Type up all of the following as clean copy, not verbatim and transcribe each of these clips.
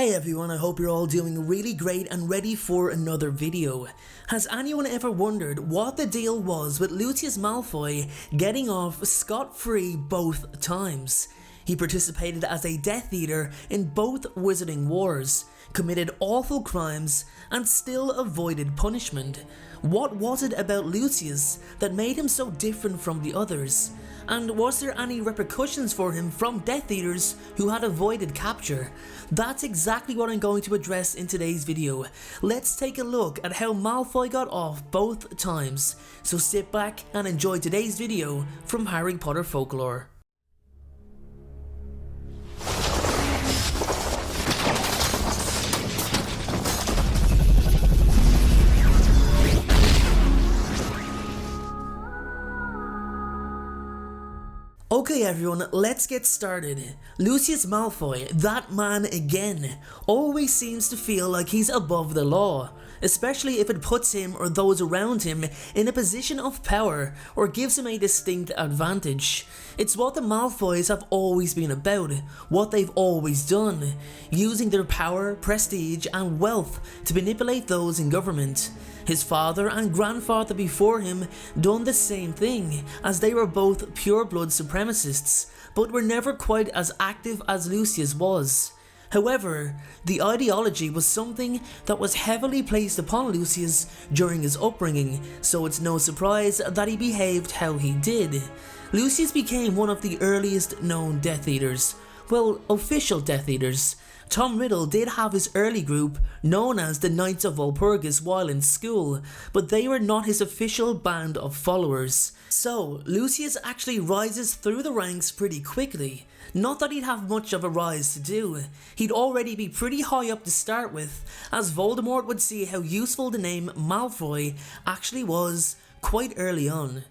Hey everyone, I hope you're all doing really great and ready for another video. Has anyone ever wondered what the deal was with Lucius Malfoy getting off scot-free both times? He participated as a Death Eater in both Wizarding Wars, committed awful crimes, and still avoided punishment. What was it about Lucius that made him so different from the others? And was there any repercussions for him from Death Eaters who had avoided capture? That's exactly what I'm going to address in today's video. Let's take a look at how Malfoy got off both times. So sit back and enjoy today's video from Harry Potter Folklore. Okay everyone, let's get started. Lucius Malfoy, that man again, always seems to feel like he's above the law, especially if it puts him or those around him in a position of power or gives him a distinct advantage. It's what the Malfoys have always been about, what they've always done, using their power, prestige and wealth to manipulate those in government. His father and grandfather before him done the same thing, as they were both pure-blood supremacists, but were never quite as active as Lucius was. However, the ideology was something that was heavily placed upon Lucius during his upbringing, so it's no surprise that he behaved how he did. Lucius became one of the earliest known Death Eaters, well, official Death Eaters. Tom Riddle did have his early group, known as the Knights of Walpurgis, while in school, but they were not his official band of followers. So, Lucius actually rises through the ranks pretty quickly. Not that he'd have much of a rise to do, he'd already be pretty high up to start with, as Voldemort would see how useful the name Malfoy actually was quite early on.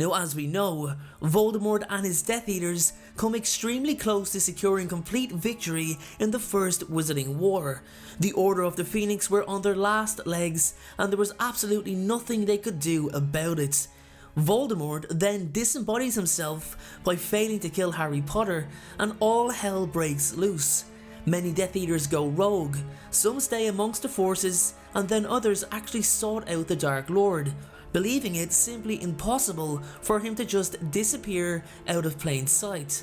Now, as we know, Voldemort and his Death Eaters come extremely close to securing complete victory in the First Wizarding War. The Order of the Phoenix were on their last legs and there was absolutely nothing they could do about it. Voldemort then disembodies himself by failing to kill Harry Potter and all hell breaks loose. Many Death Eaters go rogue, some stay amongst the forces and then others actually sought out the Dark Lord, believing it simply impossible for him to just disappear out of plain sight.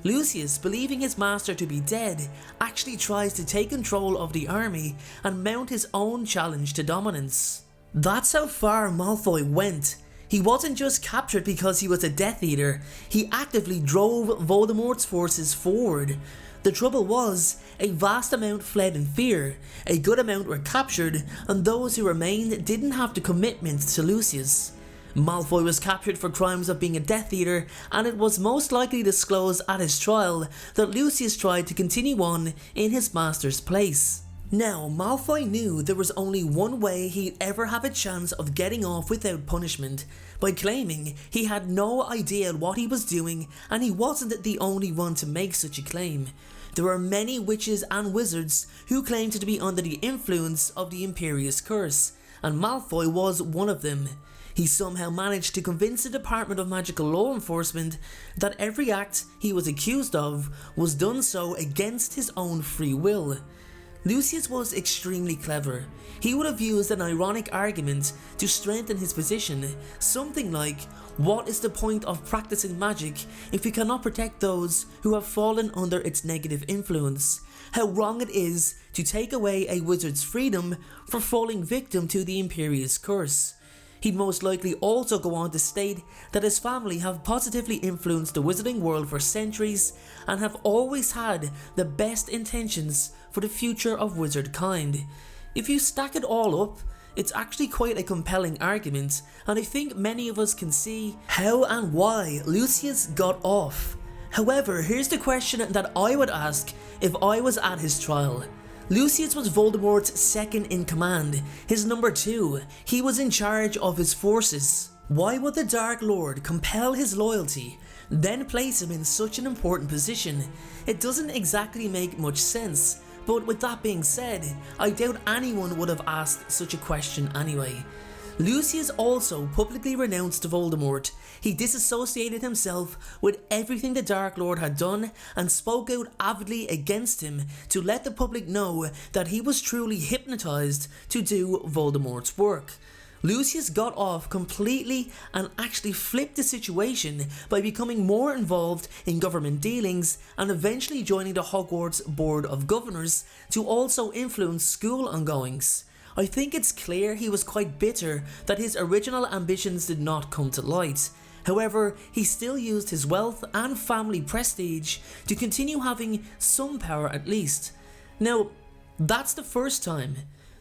Lucius, believing his master to be dead, actually tries to take control of the army and mount his own challenge to dominance. That's how far Malfoy went. He wasn't just captured because he was a Death Eater, he actively drove Voldemort's forces forward. The trouble was, a vast amount fled in fear, a good amount were captured, and those who remained didn't have the commitment to Lucius. Malfoy was captured for crimes of being a Death Eater, and it was most likely disclosed at his trial that Lucius tried to continue on in his master's place. Now, Malfoy knew there was only one way he'd ever have a chance of getting off without punishment, by claiming he had no idea what he was doing and he wasn't the only one to make such a claim. There were many witches and wizards who claimed to be under the influence of the Imperious Curse, and Malfoy was one of them. He somehow managed to convince the Department of Magical Law Enforcement that every act he was accused of was done so against his own free will. Lucius was extremely clever. He would have used an ironic argument to strengthen his position, something like, what is the point of practicing magic if you cannot protect those who have fallen under its negative influence? How wrong it is to take away a wizard's freedom for falling victim to the Imperious Curse. He'd most likely also go on to state that his family have positively influenced the wizarding world for centuries and have always had the best intentions for the future of wizard kind. If you stack it all up, it's actually quite a compelling argument, and I think many of us can see how and why Lucius got off. However, here's the question that I would ask if I was at his trial. Lucius was Voldemort's second in command, his number 2, he was in charge of his forces. Why would the Dark Lord compel his loyalty, then place him in such an important position? It doesn't exactly make much sense, but with that being said, I doubt anyone would have asked such a question anyway. Lucius also publicly renounced Voldemort. He disassociated himself with everything the Dark Lord had done and spoke out avidly against him to let the public know that he was truly hypnotized to do Voldemort's work. Lucius got off completely and actually flipped the situation by becoming more involved in government dealings and eventually joining the Hogwarts Board of Governors to also influence school ongoings. I think it's clear he was quite bitter that his original ambitions did not come to light. However, he still used his wealth and family prestige to continue having some power at least. Now, that's the first time.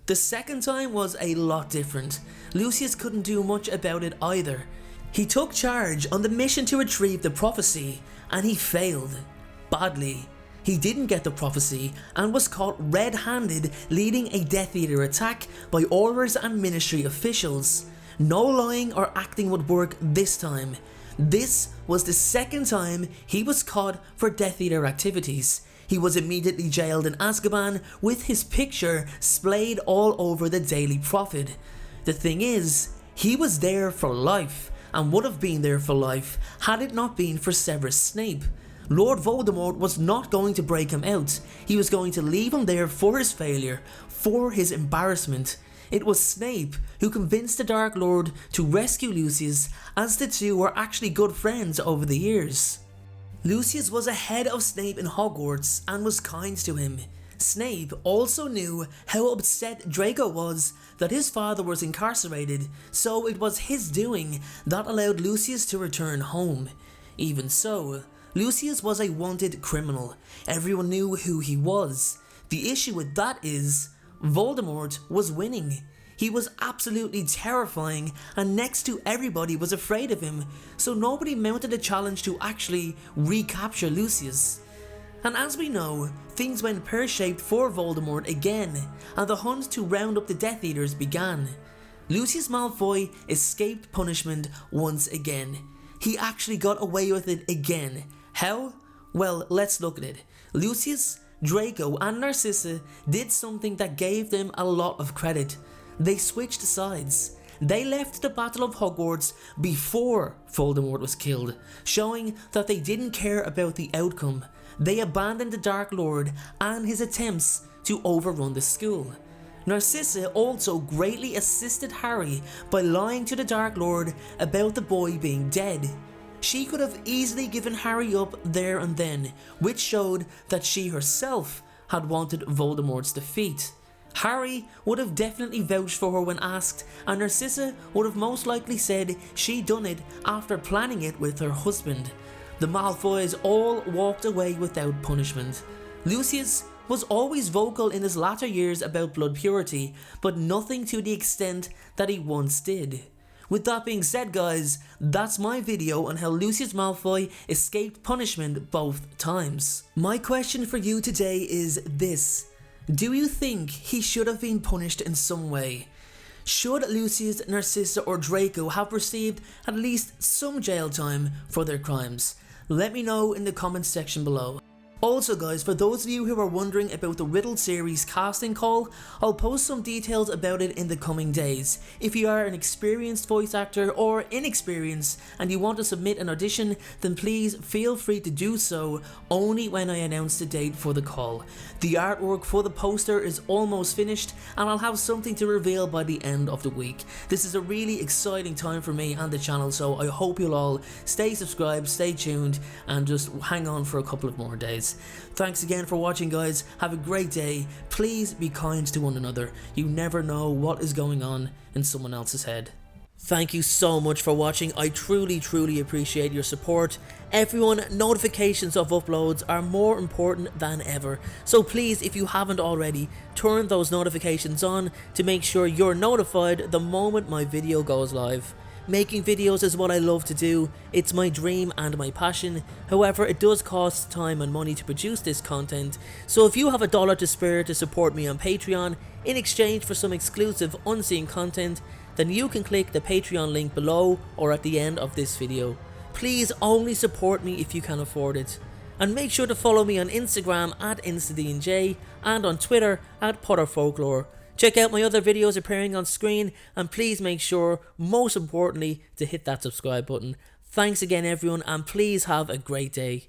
The second time was a lot different. Lucius couldn't do much about it either. He took charge on the mission to retrieve the prophecy, and he failed. Badly. He didn't get the prophecy and was caught red-handed leading a Death Eater attack by orders and ministry officials. No lying or acting would work this time. This was the second time he was caught for Death Eater activities. He was immediately jailed in Azkaban with his picture splayed all over the Daily Prophet. The thing is, he was there for life and would have been there for life had it not been for Severus Snape. Lord Voldemort was not going to break him out. He was going to leave him there for his failure, for his embarrassment. It was Snape who convinced the Dark Lord to rescue Lucius, as the two were actually good friends over the years. Lucius was ahead of Snape in Hogwarts and was kind to him. Snape also knew how upset Draco was that his father was incarcerated, so it was his doing that allowed Lucius to return home. Even so, Lucius was a wanted criminal. Everyone knew who he was. The issue with that is, Voldemort was winning. He was absolutely terrifying and next to everybody was afraid of him, so nobody mounted a challenge to actually recapture Lucius. And as we know, things went pear-shaped for Voldemort again, and the hunt to round up the Death Eaters began. Lucius Malfoy escaped punishment once again. He actually got away with it again. How? Well, let's look at it. Lucius, Draco and Narcissa did something that gave them a lot of credit. They switched sides. They left the Battle of Hogwarts before Voldemort was killed, showing that they didn't care about the outcome. They abandoned the Dark Lord and his attempts to overrun the school. Narcissa also greatly assisted Harry by lying to the Dark Lord about the boy being dead. She could have easily given Harry up there and then, which showed that she herself had wanted Voldemort's defeat. Harry would have definitely vouched for her when asked, and Narcissa would have most likely said she'd done it after planning it with her husband. The Malfoys all walked away without punishment. Lucius was always vocal in his latter years about blood purity, but nothing to the extent that he once did. With that being said guys, that's my video on how Lucius Malfoy escaped punishment both times. My question for you today is this: do you think he should have been punished in some way? Should Lucius, Narcissa or Draco have received at least some jail time for their crimes? Let me know in the comments section below. Also guys, for those of you who are wondering about the Riddle series casting call, I'll post some details about it in the coming days. If you are an experienced voice actor or inexperienced and you want to submit an audition, then please feel free to do so only when I announce the date for the call. The artwork for the poster is almost finished and I'll have something to reveal by the end of the week. This is a really exciting time for me and the channel, so I hope you'll all stay subscribed, stay tuned and just hang on for a couple of more days. Thanks again for watching guys, have a great day, please be kind to one another, you never know what is going on in someone else's head. Thank you so much for watching, I truly appreciate your support. Everyone, notifications of uploads are more important than ever, so please, if you haven't already, turn those notifications on to make sure you're notified the moment my video goes live. Making videos is what I love to do, it's my dream and my passion, however it does cost time and money to produce this content, so if you have $1 to spare to support me on Patreon in exchange for some exclusive unseen content, then you can click the Patreon link below or at the end of this video. Please only support me if you can afford it. And make sure to follow me on Instagram at InstaDNJ and on Twitter at PotterFolklore. Check out my other videos appearing on screen, and please make sure, most importantly, to hit that subscribe button. Thanks again everyone, and please have a great day.